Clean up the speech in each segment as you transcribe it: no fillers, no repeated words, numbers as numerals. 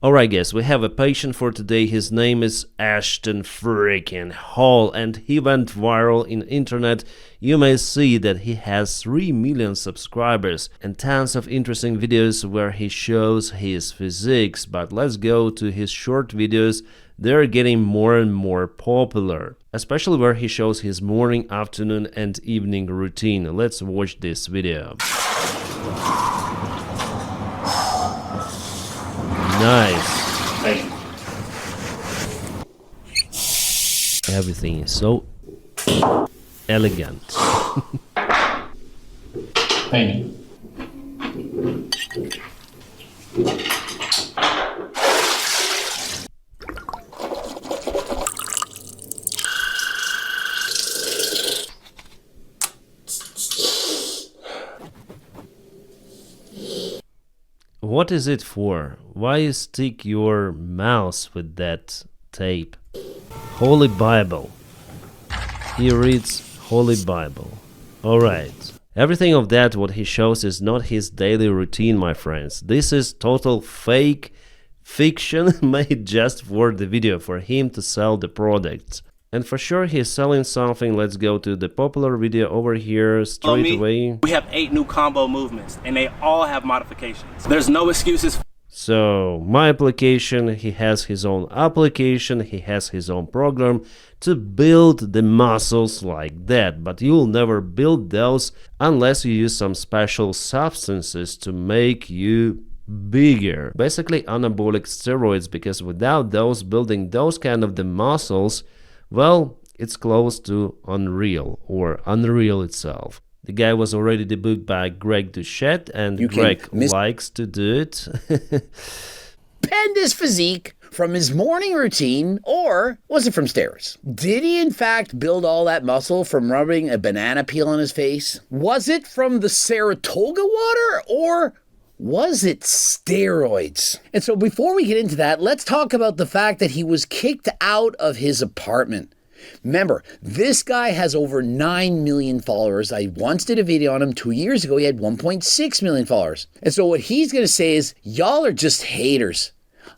Alright guys, we have a patient for today. His name is Ashton freaking Hall and he went viral in internet. You may see that he has 3 million subscribers and tons of interesting videos where he shows his physiques, but let's go to his short videos. They're getting more and more popular, especially where he shows his morning, afternoon and evening routine. Let's watch this video. Nice. Everything is so elegant. Thank you. What is it for? Why you stick your mouse with that tape? Holy Bible. He reads Holy Bible. Alright. Everything of that what he shows is not his daily routine, my friends. This is total fake fiction made just for the video, for him to sell the products. And for sure he's selling something. Let's go to the popular video over here straight away. We have 8 new combo movements and they all have modifications. There's no excuses. So my application, he has his own application, he has his own program to build the muscles like that, but you'll never build those unless you use some special substances to make you bigger. Basically anabolic steroids, because without those, building those kind of the muscles, well, it's close to unreal, or unreal itself. The guy was already debunked by Greg Duchette, and Greg likes to do it. Penned his physique from his morning routine, or was it from steroids? Did he in fact build all that muscle from rubbing a banana peel on his face? Was it from the Saratoga water, or was it steroids? And so before we get into that, let's talk about the fact that he was kicked out of his apartment. Remember, this guy has over 9 million followers. I once did a video on him 2 years ago. He had 1.6 million followers. And so what he's going to say is, y'all are just haters.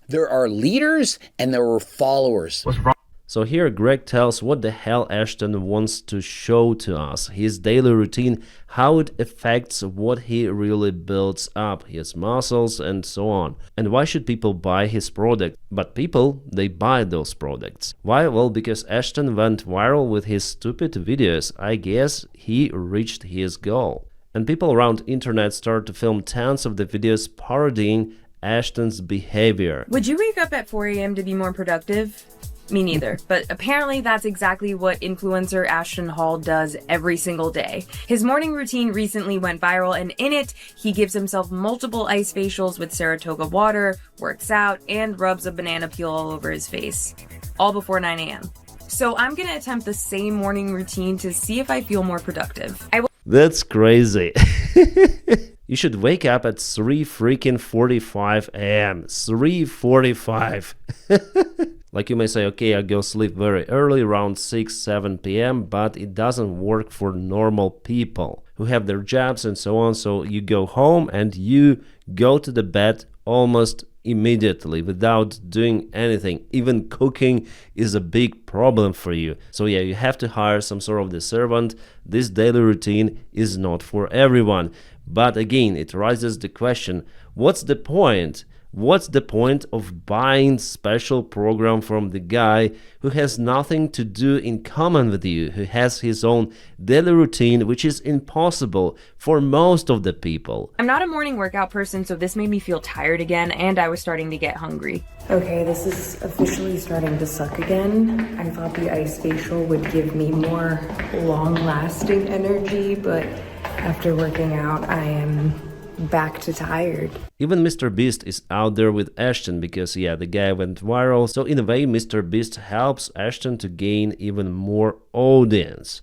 There are leaders and there are followers. What's wrong? So here Greg tells what the hell Ashton wants to show to us, his daily routine, how it affects what he really builds up, his muscles and so on. And why should people buy his product? But people, they buy those products. Why? Well, because Ashton went viral with his stupid videos. I guess he reached his goal. And people around internet start to film tons of the videos parodying Ashton's behavior. Would you wake up at 4 a.m. to be more productive? Me neither, but apparently that's exactly what influencer Ashton Hall does every single day. His morning routine recently went viral, and in it, he gives himself multiple ice facials with Saratoga water, works out, and rubs a banana peel all over his face, all before 9 a.m. So I'm gonna attempt the same morning routine to see if I feel more productive. That's crazy. You should wake up at 3:45 a.m. 3:45. Like you may say, okay, I go sleep very early, around 6-7 p.m., but it doesn't work for normal people who have their jobs and so on. So you go home and you go to the bed almost immediately without doing anything. Even cooking is a big problem for you. So yeah, you have to hire some sort of the servant. This daily routine is not for everyone. But again, it raises the question, what's the point? What's the point of buying special program from the guy who has nothing to do in common with you, who has his own daily routine, which is impossible for most of the people? I'm not a morning workout person, so this made me feel tired again, and I was starting to get hungry. Okay, this is officially starting to suck again. I thought the ice facial would give me more long-lasting energy, but after working out, I am back to tired. Even Mr. Beast is out there with Ashton because, yeah, the guy went viral. So in a way, Mr. Beast helps Ashton to gain even more audience.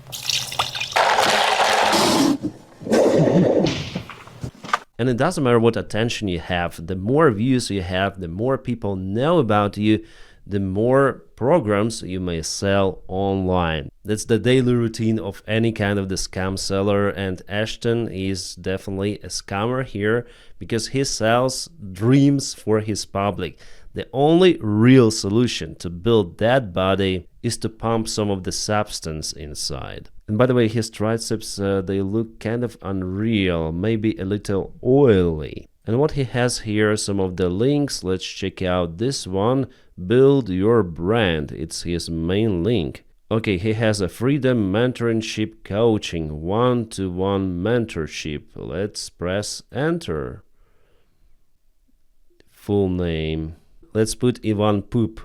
And it doesn't matter what attention you have. The more views you have, the more people know about you, the more programs you may sell online. That's the daily routine of any kind of the scam seller, and Ashton is definitely a scammer here because he sells dreams for his public. The only real solution to build that body is to pump some of the substance inside. And by the way, his triceps, they look kind of unreal, maybe a little oily. And what he has here, some of the links, let's check out this one, Build Your Brand. It's his main link. Okay, he has a freedom mentorship coaching, one-to-one mentorship. Let's press enter. Full name. Let's put Ivan Poop.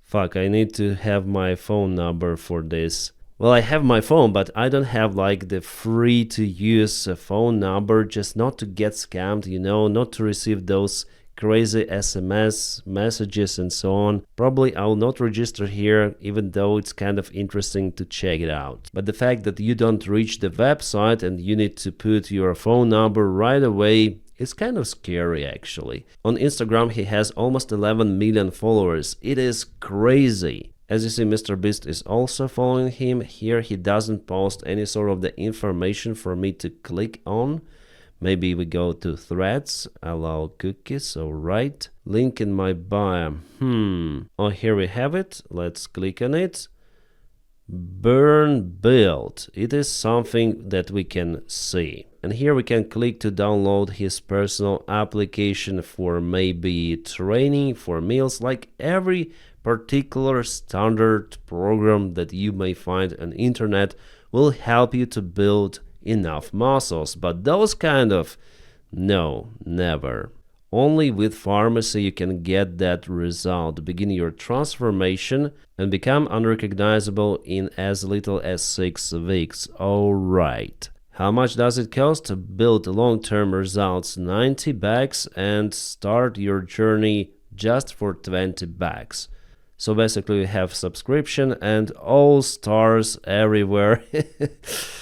Fuck, I need to have my phone number for this. Well, I have my phone, but I don't have like the free to use phone number, just not to get scammed, you know, not to receive those crazy SMS messages and so on. Probably I will not register here, even though it's kind of interesting to check it out. But the fact that you don't reach the website and you need to put your phone number right away, it's kind of scary actually. On Instagram he has almost 11 million followers. It is crazy. As you see, Mr. Beast is also following him. Here he doesn't post any sort of the information for me to click on. Maybe we go to threads, allow cookies, alright. Link in my bio. Oh, here we have it. Let's click on it. Burn build. It is something that we can see. And here we can click to download his personal application for maybe training, for meals, like every particular standard program that you may find on internet will help you to build enough muscles. But those kind of, no, never. Only with pharmacy you can get that result. Begin your transformation and become unrecognizable in as little as 6 weeks. Alright. How much does it cost to build long-term results? 90 bucks, and start your journey just for 20 bucks. So basically we have subscription and all stars everywhere.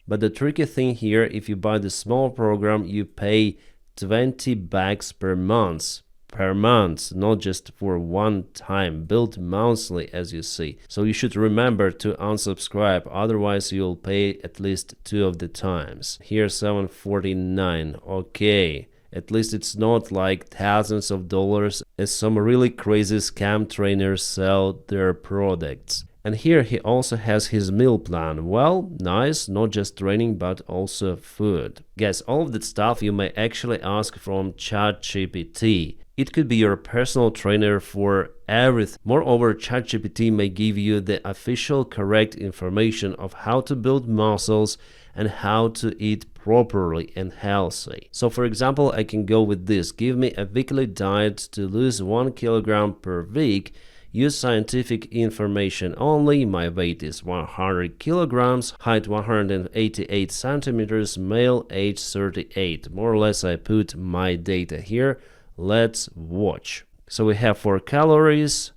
But the tricky thing here, if you buy the small program, you pay 20 bucks per month. Per month, not just for one time, built monthly as you see. So you should remember to unsubscribe, otherwise you'll pay at least 2 of the times. Here $7.49, okay. At least it's not like thousands of dollars as some really crazy scam trainers sell their products. And here he also has his meal plan. Well, nice, not just training but also food. Guys, all of that stuff you may actually ask from ChatGPT. It could be your personal trainer for everything. Moreover, ChatGPT may give you the official correct information of how to build muscles and how to eat properly and healthy. So for example, I can go with this. Give me a weekly diet to lose 1 kilogram per week. Use scientific information only. My weight is 100 kilograms, height 188 centimeters, male, age 38. More or less I put my data here. Let's watch. So we have 4 calories.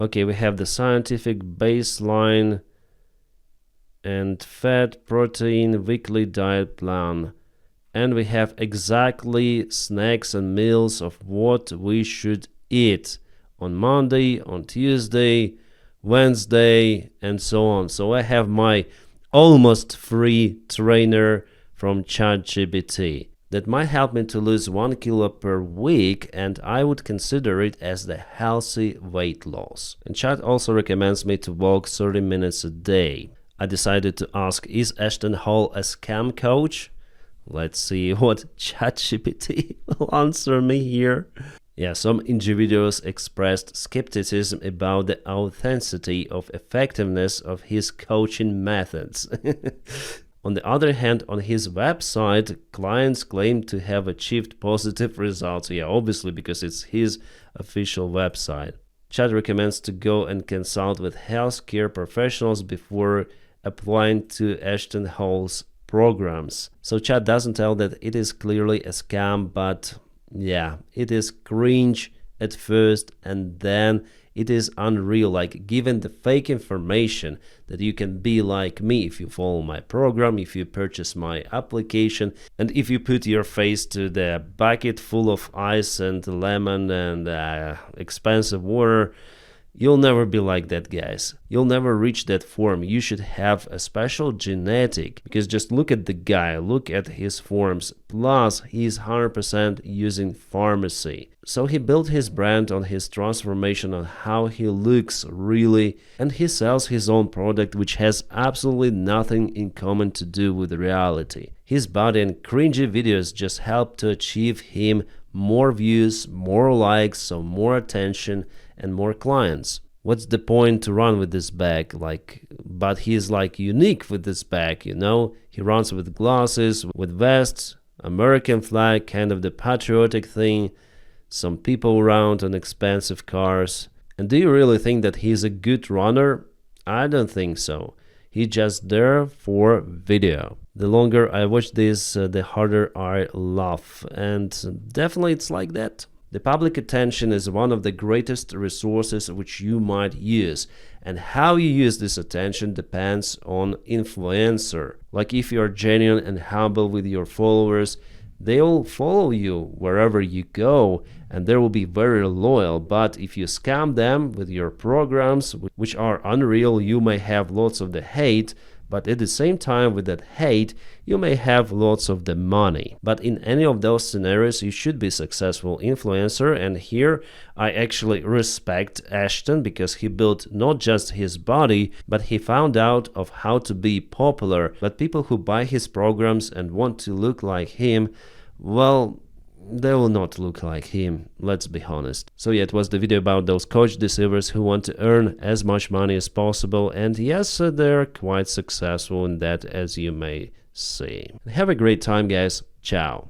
Okay, we have the scientific baseline and fat, protein, weekly diet plan. And we have exactly snacks and meals of what we should eat on Monday, on Tuesday, Wednesday, and so on. So I have my almost free trainer from ChatGPT that might help me to lose 1 kilo per week, and I would consider it as the healthy weight loss. And Chat also recommends me to walk 30 minutes a day. I decided to ask, is Ashton Hall a scam coach? Let's see what ChatGPT will answer me here. Yeah, some individuals expressed skepticism about the authenticity of effectiveness of his coaching methods. On the other hand, on his website, clients claim to have achieved positive results. Yeah, obviously, because it's his official website. Chad recommends to go and consult with healthcare professionals before applying to Ashton Hall's programs. So Chad doesn't tell that it is clearly a scam, but yeah, it is cringe at first, and then it is unreal, like given the fake information that you can be like me if you follow my program, if you purchase my application, and if you put your face to the bucket full of ice and lemon and expensive water, You'll never be like that, guys. You'll never reach that form. You should have a special genetic, because just look at the guy, look at his forms. Plus, he's 100% using pharmacy. So he built his brand on his transformation, on how he looks really, and he sells his own product, which has absolutely nothing in common to do with reality. His body and cringy videos just help to achieve him more views, more likes, so more attention and more clients. What's the point to run with this bag? But he's unique with this bag, you know? He runs with glasses, with vests, American flag, kind of the patriotic thing, some people around on expensive cars. And do you really think that he's a good runner? I don't think so. He's just there for video. The longer I watch this, the harder I laugh. And definitely it's like that. The public attention is one of the greatest resources which you might use. And how you use this attention depends on influencer. Like if you're genuine and humble with your followers, they'll follow you wherever you go and they will be very loyal. But if you scam them with your programs, which are unreal, you may have lots of the hate, but at the same time with that hate, you may have lots of the money. But in any of those scenarios, you should be successful influencer. And here I actually respect Ashton, because he built not just his body, but he found out of how to be popular. But people who buy his programs and want to look like him, well, they will not look like him, let's be honest. So yeah, it was the video about those coach deceivers who want to earn as much money as possible, and yes, they're quite successful in that, as you may see. Have a great time, guys. Ciao.